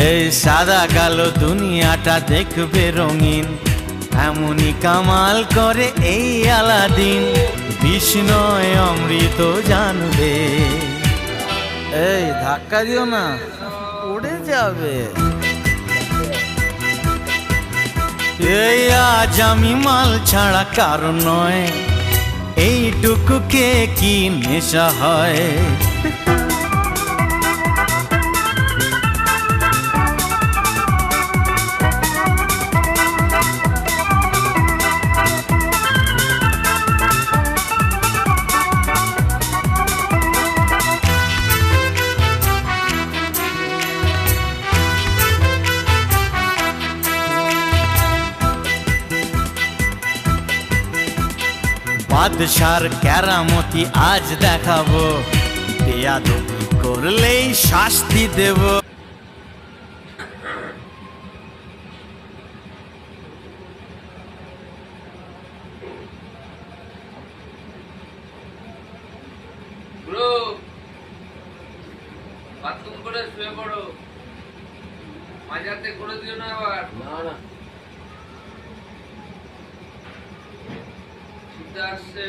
এই সাদা কালো দুনিয়াটা দেখবে রঙিন, এমনই কামাল করে এই আলাদিন। বিষ্ণয় অমৃত জানবে। এই ধাক্কা দিও না, উড়ে যাবে। এই আজ আমি মাল ছাড়া কারণ নয়, এইটুকু কে কি নেশা হয়। বাদশার কেরামতি আজ দেখাবো, বেয়াদবি করলেই শাস্তি দেব। ব্রো, বাথরুম করে শুয়ে পড়ো, মাঝাতে করে দিও না আবার। না না, আসছে।